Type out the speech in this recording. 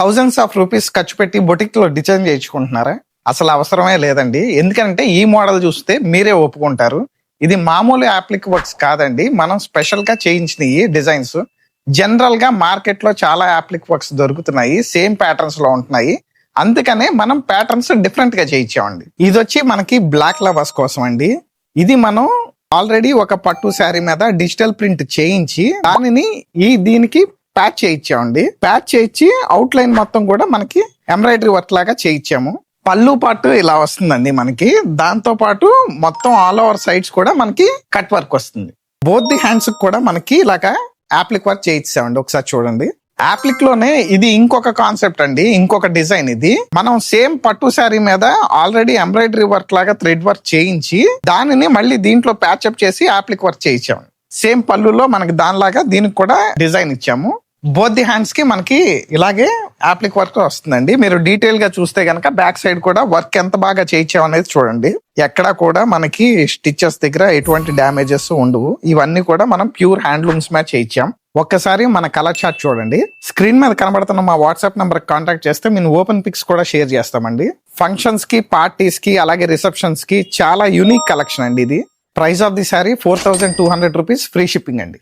Thousands of rupees ఖర్చు పెట్టి boutique లో డిజైన్ చేయించుకుంటున్నారా? అసలు అవసరమే లేదండి. ఎందుకంటే ఈ మోడల్ చూస్తే మీరే ఒప్పుకుంటారు. ఇది మామూలు యాప్లిక్ వర్క్స్ కాదండి, మనం స్పెషల్ గా చేయించినవి డిజైన్స్. జనరల్ గా మార్కెట్ లో చాలా యాప్లిక్ వర్క్స్ దొరుకుతున్నాయి, సేమ్ ప్యాటర్న్స్ లో ఉంటున్నాయి. అందుకనే మనం ప్యాటర్న్స్ డిఫరెంట్ గా చేయించామండి. ఇది వచ్చి మనకి బ్లాక్ లవర్స్ కోసం అండి. ఇది మనం ఆల్రెడీ ఒక పట్టు శారీ మీద డిజిటల్ ప్రింట్ చేయించి దానిని దీనికి ప్యాచ్ చేయించామండి. ప్యాచ్ చేయించి అవుట్ లైన్ మొత్తం కూడా మనకి ఎంబ్రాయిడరీ వర్క్ లాగా చేయించాము. పళ్ళు పాటు ఇలా వస్తుందండి మనకి. దాంతో పాటు మొత్తం ఆల్ ఓవర్ సైడ్స్ కూడా మనకి కట్ వర్క్ వస్తుంది. బోత్ ది హ్యాండ్స్ కూడా మనకి ఇలాగా యాప్లిక్ వర్క్ చేయించామండి. ఒకసారి చూడండి. యాప్లిక్ లోనే ఇది ఇంకొక కాన్సెప్ట్ అండి, ఇంకొక డిజైన్. ఇది మనం సేమ్ పట్టు శారీ మీద ఆల్రెడీ ఎంబ్రాయిడరీ వర్క్ లాగా థ్రెడ్ వర్క్ చేయించి దానిని మళ్ళీ దీంట్లో ప్యాచప్ చేసి యాప్లిక్ వర్క్ చేయించాము. సేమ్ పళ్ళులో మనకి దానిలాగా దీనికి కూడా డిజైన్ ఇచ్చాము. బోత్ ది హ్యాండ్స్ కి మనకి ఇలాగే యాప్లిక్ వర్క్ వస్తుందండి. మీరు డీటెయిల్ గా చూస్తే గనక బ్యాక్ సైడ్ కూడా వర్క్ ఎంత బాగా చేయించాం అనేది చూడండి. ఎక్కడా కూడా మనకి స్టిచెస్ దగ్గర ఎటువంటి డ్యామేజెస్ ఉండవు. ఇవన్నీ కూడా మనం ప్యూర్ హ్యాండ్లూమ్స్ మీద చేయించాం. ఒక్కసారి మన కలర్ చార్ట్ చూడండి. స్క్రీన్ మీద కనబడుతున్న మా వాట్సాప్ నంబర్ కాంటాక్ట్ చేస్తే మేము ఓపెన్ పిక్స్ కూడా షేర్ చేస్తామండి. ఫంక్షన్స్ కి, పార్టీస్ కి, అలాగే రిసెప్షన్స్ కి చాలా యూనిక్ కలెక్షన్ అండి ఇది. Price of the sorry 4200 rupees, free shipping అండి.